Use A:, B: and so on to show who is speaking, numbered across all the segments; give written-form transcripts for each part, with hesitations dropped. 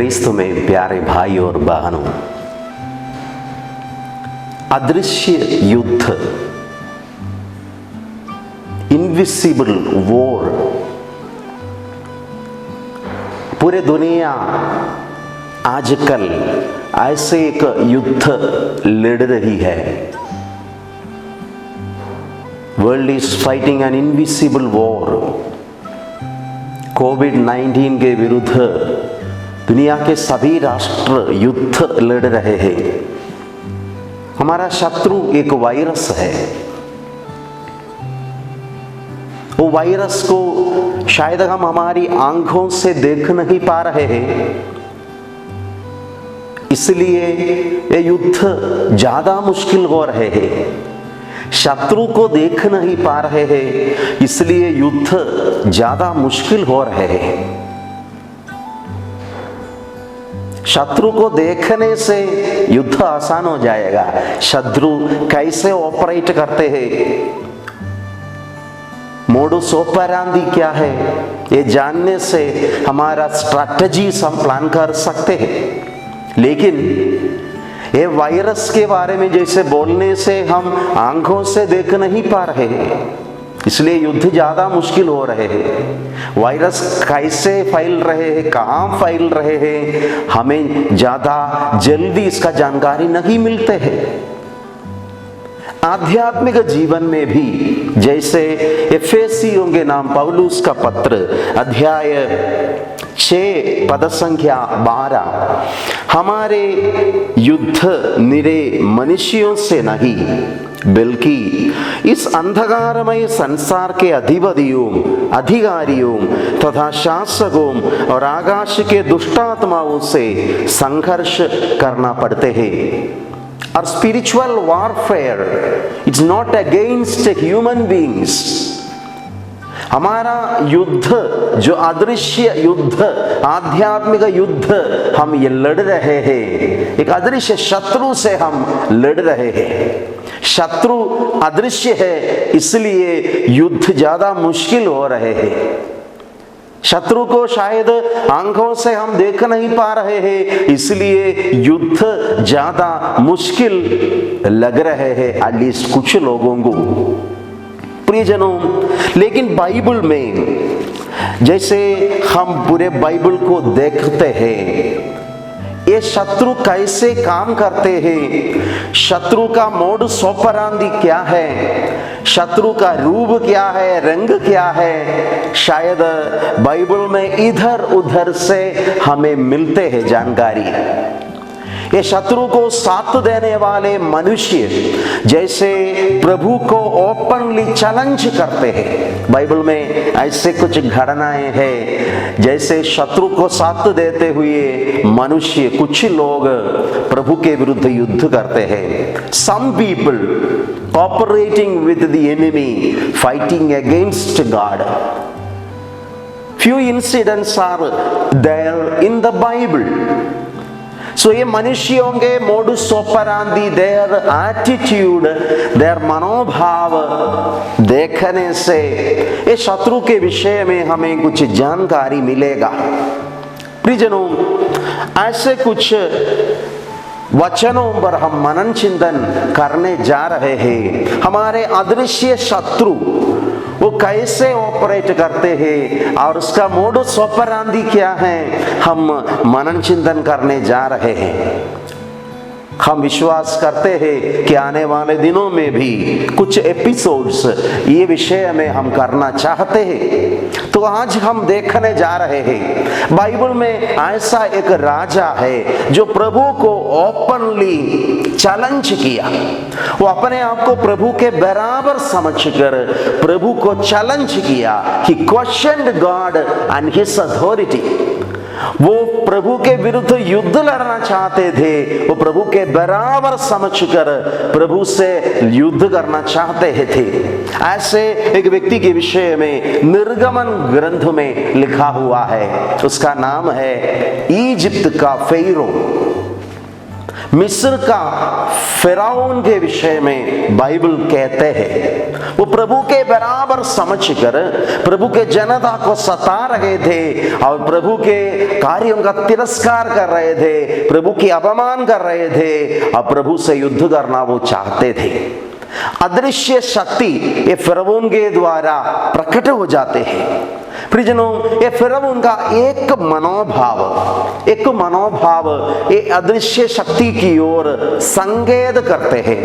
A: क्रिस्तु में प्यारे भाई और बहनों, अदृश्य युद्ध, इनविजिबल वॉर पूरे दुनिया आजकल ऐसे एक युद्ध लड़ रही है। World is fighting an invisible war. कोविड-19 के विरुद्ध दुनिया के सभी राष्ट्र युद्ध लड़ रहे हैं। हमारा शत्रु एक वायरस है। वो वायरस को शायद हम हमारी आंखों से देख नहीं पा रहे हैं, इसलिए ये युद्ध ज्यादा मुश्किल हो रहे हैं। शत्रु को देख नहीं पा रहे हैं, इसलिए युद्ध ज्यादा मुश्किल हो रहे हैं। शत्रु को देखने से युद्ध आसान हो जाएगा। शत्रु कैसे ऑपरेट करते हैं, मोडुस ऑपरेंडी क्या है, ये जानने से हमारा स्ट्रैटेजीज हम प्लान कर सकते हैं। लेकिन ये वायरस के बारे में जैसे बोलने से हम आंखों से देख नहीं पा रहे हैं, इसलिए युद्ध ज्यादा मुश्किल हो रहे हैं। वायरस कैसे फैल रहे हैं, कहाँ फैल रहे हैं, हमें ज्यादा जल्दी इसका जानकारी नहीं मिलते हैं। आध्यात्मिक जीवन में भी जैसे एफेसियों के नाम पौलुस का पत्र अध्याय 6 पद संख्या 12, हमारे युद्ध निरे मनुष्यों से नहीं बल्कि इस अंधकारमय संसार के अधिपतियों, अधिकारियों तथा शासकों और आकाश के दुष्टात्माओं से संघर्ष करना पड़ते हैं। Our spiritual warfare is not against human beings. हमारा युद्ध जो अदृश्य युद्ध, आध्यात्मिक युद्ध हम ये लड़ रहे हैं, एक अदृश्य शत्रु से हम लड़ रहे हैं। शत्रु अदृश्य है, इसलिए युद्ध ज्यादा मुश्किल हो रहे हैं। शत्रु को शायद आंखों से हम देख नहीं पा रहे हैं, इसलिए युद्ध ज्यादा मुश्किल लग रहे हैं एटलीस्ट कुछ लोगों को। प्रियजनों, लेकिन बाइबल में जैसे हम पूरे बाइबल को देखते हैं, ये शत्रु कैसे काम करते हैं, शत्रु का मोडुस ऑपरेंडी क्या है, शत्रु का रूप क्या है, रंग क्या है, शायद बाइबल में इधर उधर से हमें मिलते हैं जानकारी। ये शत्रु को साथ देने वाले मनुष्य जैसे प्रभु को ओपनली चैलेंज करते हैं। बाइबल में ऐसे कुछ घटनाएं हैं, जैसे शत्रु को साथ देते हुए मनुष्य, कुछ लोग प्रभु के विरुद्ध युद्ध करते हैं। Some people cooperating with the enemy, fighting against God. Few incidents are there in the Bible. So ये मनुष्यों के मोडुस ऑपरेंडी, देयर एटीट्यूड, देयर मनोभाव देखने से ये शत्रु के विषय में हमें कुछ जानकारी मिलेगा। प्रियजनों, ऐसे कुछ वचनों पर हम मनन चिंतन करने जा रहे हैं। हमारे अदृश्य शत्रु वो कैसे ऑपरेट करते हैं और उसका मोडुस ऑपरेंडी क्या है, हम मनन चिंतन करने जा रहे हैं। हम विश्वास करते हैं कि आने वाले दिनों में भी कुछ एपिसोड्स ये विषय में हम करना चाहते हैं। तो आज हम देखने जा रहे हैं, बाइबल में ऐसा एक राजा है जो प्रभु को ओपनली चैलेंज किया। वो अपने आप को प्रभु के बराबर समझकर प्रभु को चैलेंज किया। He questioned God and his authority. वो प्रभु के विरुद्ध युद्ध लड़ना चाहते थे, वो प्रभु के बराबर समझकर प्रभु से युद्ध करना चाहते थे। ऐसे एक व्यक्ति के विषय में निर्गमन ग्रंथ में लिखा हुआ है, उसका नाम है इजिप्ट का फेरो। मिस्र का फिरौन के विषय में बाइबल कहते हैं वो प्रभु के बराबर समझकर प्रभु के जनता को सता रहे थे और प्रभु के कार्यों का तिरस्कार कर रहे थे, प्रभु की अपमान कर रहे थे और प्रभु से युद्ध करना वो चाहते थे। अदृश्य शक्ति ये फिरौन के द्वारा प्रकट हो जाते हैं। प्रियजनों, ये फिरौन का एक मनोभाव ये अदृश्य शक्ति की ओर संकेत करते हैं।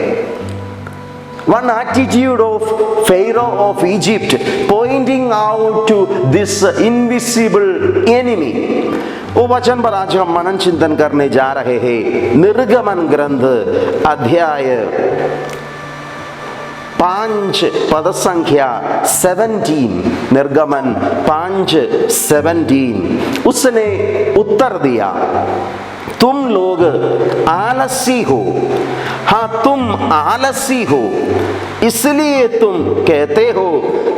A: One attitude of Pharaoh of Egypt pointing out to this invisible enemy. वो वचन पर आज हम मनन चिंतन करने जा रहे हैं। निर्गमन ग्रंथ अध्याय 5 पद संख्या 17। निर्गमन 5:17। उसने उत्तर दिया, तुम लोग आलसी हो, हाँ तुम आलसी हो, इसलिए तुम कहते हो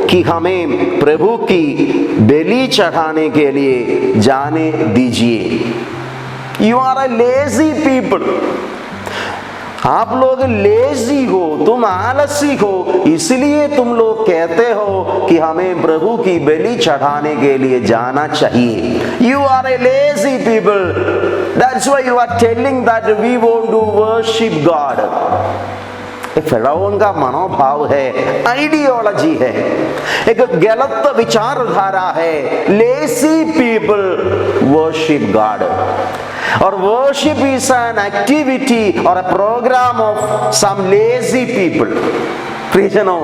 A: कि हमें प्रभु की बलि चढ़ाने के लिए जाने दीजिए। You are a lazy people. आप लोग लेजी हो, तुम आलसी हो, इसलिए तुम लोग कहते हो कि हमें प्रभु की बलि चढ़ाने के लिए जाना चाहिए। You are a lazy people. That's why you are telling that we want to worship God. फिरौन का मनोभाव है, आइडियोलॉजी है, एक गलत विचारधारा है। लेजी पीपल वर्शिप गॉड, और वर्शिप इज एन एक्टिविटी और a program of some lazy people. प्रियजनों,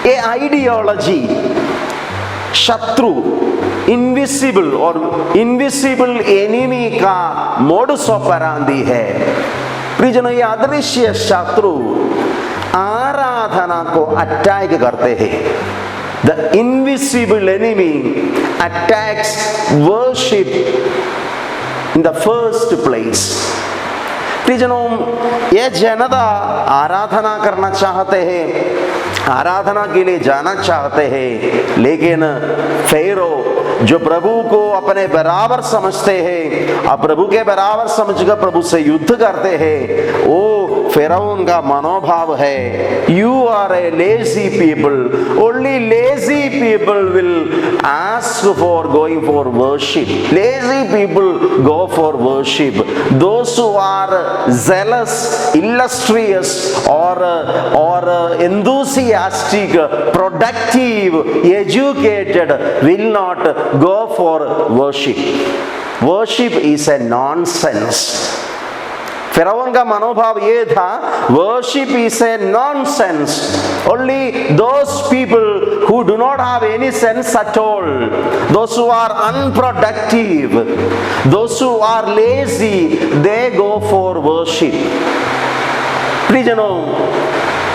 A: ये आइडियोलॉजी शत्रु इनविजिबल और इनविजिबल एनिमी का मोडस ऑपरेंडी है। प्रियजनों, ये अदृश्य शत्रु आराधना को अटैक करते हैं। The invisible enemy attacks worship in the first place. प्रियजनों, ये जनता आराधना करना चाहते हैं, आराधना के लिए जाना चाहते हैं, लेकिन फेरो जो प्रभु को अपने बराबर समझते हैं और प्रभु के बराबर समझकर प्रभु से युद्ध करते हैं, वो फिरौन का मनोभाव है। You are a lazy people, only lazy people will ask for going for worship. Lazy people go for worship. Those who are zealous, illustrious or enthusiastic, productive, educated will not go for worship. Worship is a nonsense. फिरौन का मनोभाव ये था, worship is a nonsense. Only those people who do not have any sense at all, those who are unproductive, those who are lazy, they go for worship. प्रियजनों,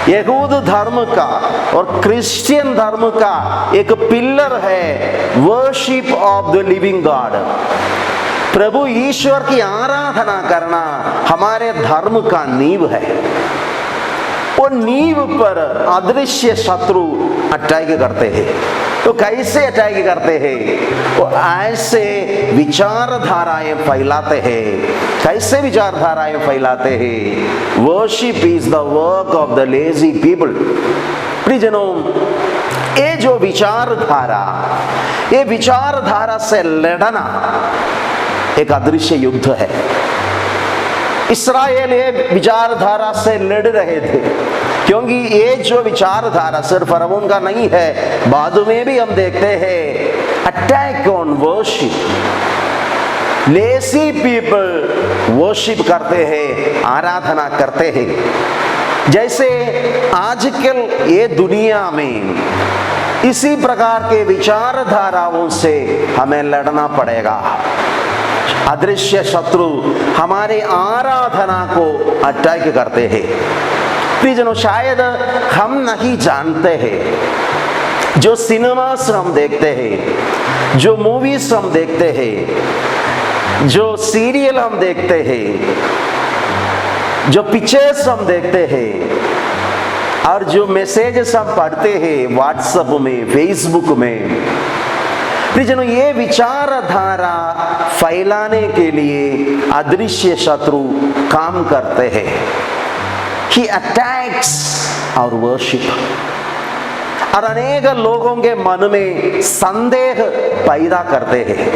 A: यहूद धर्म का और क्रिश्चियन धर्म का एक पिलर है worship of the living God. प्रभु ईश्वर की आराधना करना हमारे धर्म का नींव है। वो नींव पर अदृश्य शत्रु अटैक करते हैं। तो कैसे अटैक करते हैं? वो ऐसे विचारधाराएं फैलाते हैं। कैसे विचारधाराएं फैलाते हैं? Worship is the work of the lazy people. प्रियजनों, ये जो विचारधारा, ये विचारधारा से लड़ना एक अदृश्य युद्ध है। इस्राएल ये विचारधारा से लड़ रहे थे, क्योंकि ये जो विचारधारा सिर्फ फिरौन का नहीं है, बाद में भी हम देखते हैं attack on worship. Lazy people worship करते हैं, आराधना करते हैं। जैसे आजकल ये दुनिया में इसी प्रकार के विचारधाराओं से हमें लड़ना पड़ेगा। अदृश्य शत्रु हमारे आराधना को अटैक करते हैं। प्रियजनों, शायद हम नहीं जानते हैं, जो सिनेमास हम देखते हैं, जो मूवीज हम देखते हैं, जो सीरियल हम देखते हैं, जो पिक्चर्स हम देखते हैं और जो मैसेजेस हम पढ़ते हैं व्हाट्सएप में, फेसबुक में, प्रियजनों, ये विचारधारा फैलाने के लिए अदृश्य शत्रु काम करते हैं। He attacks our worship। और अनेक लोगों के मन में संदेह पैदा करते हैं,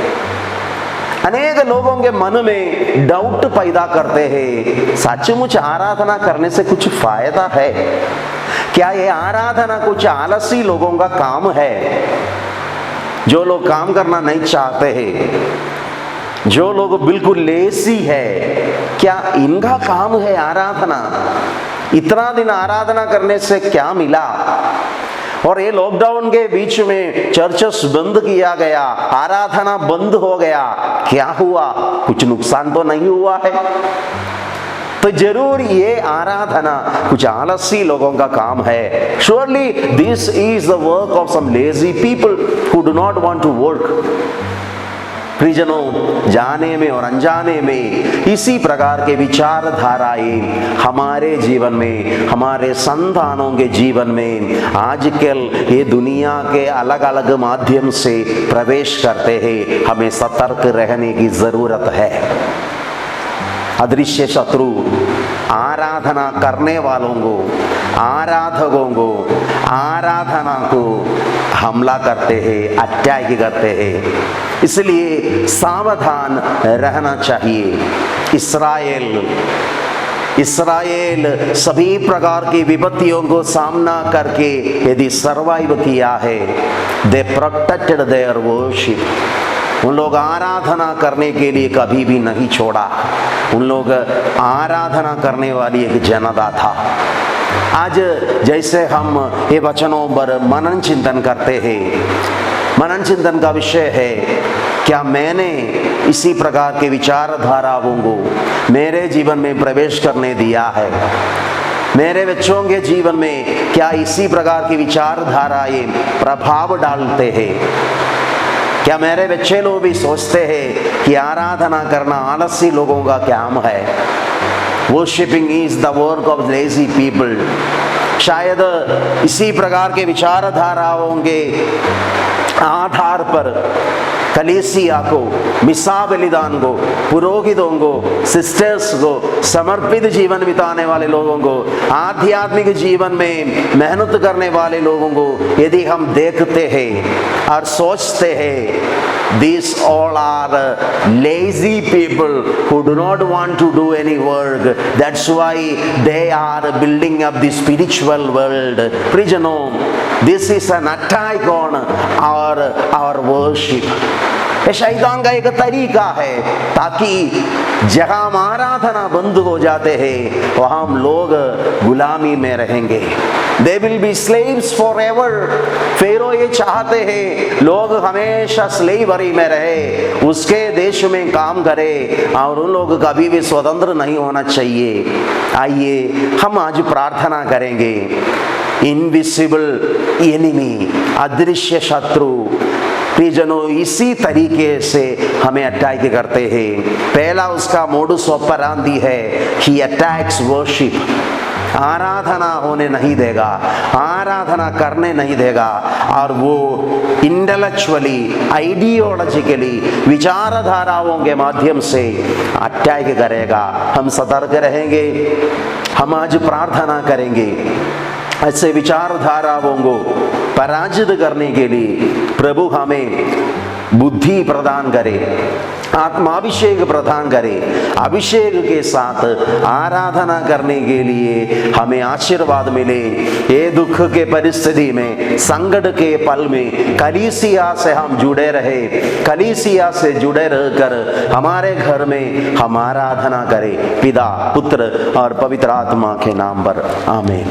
A: अनेक लोगों के मन में डाउट पैदा करते हैं, सचमुच आराधना करने से कुछ फायदा है क्या? ये आराधना कुछ आलसी लोगों का काम है, जो लोग काम करना नहीं चाहते हैं, जो लोग बिल्कुल लेजी है, क्या इनका काम है आराधना? इतना दिन आराधना करने से क्या मिला? और ये लॉकडाउन के बीच में चर्चेस बंद किया गया, आराधना बंद हो गया, क्या हुआ? कुछ नुकसान तो नहीं हुआ है। तो जरूर ये आराधना कुछ आलसी लोगों का काम है। Surely this is the work of some lazy people who do not want to work। प्रियजनों, जाने में और अनजाने में इसी प्रकार के विचारधाराएं हमारे जीवन में, हमारे संतानों के जीवन में आजकल ये दुनिया के अलग अलग माध्यम से प्रवेश करते हैं। हमें सतर्क रहने की जरूरत है। अदृश्य शत्रु आराधना करने वालों को, आराधकों को, आराधना को हमला करते हैं, अटैक करते हैं। इसलिए सावधान रहना चाहिए। इस्राएल सभी प्रकार की विपत्तियों को सामना करके यदि सर्वाइव किया है, दे प्रोटेक्टेड देयर वर्शिप। उन लोग आराधना करने के लिए कभी भी नहीं छोड़ा। उन लोग आराधना करने वाली एक जनता था। आज जैसे हम ये वचनों पर मनन चिंतन करते हैं, मनन चिंतन का विषय है, क्या मैंने इसी प्रकार के विचारधाराओं को मेरे जीवन में प्रवेश करने दिया है? मेरे बच्चों के जीवन में क्या इसी प्रकार की विचारधाराएं प्रभाव डालते हैं? क्या मेरे बच्चे लोग भी सोचते हैं कि आराधना करना आलसी लोगों का काम है? Worshipping is the work of lazy people. शायद इसी प्रकार के विचारधाराओं के आधार पर कलीसिया को, मिसा बलिदान को, पुरोहितों को, सिस्टर्स को, समर्पित जीवन बिताने वाले लोगों को, आध्यात्मिक जीवन में मेहनत करने वाले लोगों को यदि हम देखते हैं और सोचते हैं, these all are lazy people who do not want to do any work, that's why they are building up the spiritual world। प्रियजनों, this is an attack on our worship। ये शैतान का एक तरीका है ताकि जहां हम आराधना बंद हो जाते हैं वहां हम लोग गुलामी में रहेंगे। They will be slaves forever। फेरो ये चाहते हैं लोग हमेशा स्लेवरी में रहे, उसके देश में काम करे और उन लोग कभी भी स्वतंत्र नहीं होना चाहिए। आइए हम आज प्रार्थना करेंगे। इनविजिबल एनिमी, अदृश्य शत्रु, प्रियजनों, इसी तरीके से हमें अटैक करते हैं। पहला उसका मोडुस ऑपरेंडी है, ही अटैक्स वर्शिप। आराधना होने नहीं देगा, आराधना करने नहीं देगा, और वो इंटेलेक्चुअली, आइडियोलॉजिकली, विचारधाराओं के माध्यम से अटैक करेगा। हम सतर्क रहेंगे। हम आज प्रार्थना करेंगे ऐसे विचारधाराओं को पराजित करने के लिए प्रभु हमें बुद्धि प्रदान करे, आत्माभिषेक प्रदान करे। अभिषेक के साथ आराधना करने के लिए हमें आशीर्वाद मिले। ये दुख के परिस्थिति में, संकट के पल में कलीसिया से हम जुड़े रहे, कलीसिया से जुड़े रहकर हमारे घर में हम आराधना करें। पिता, पुत्र और पवित्र आत्मा के नाम पर आमीन।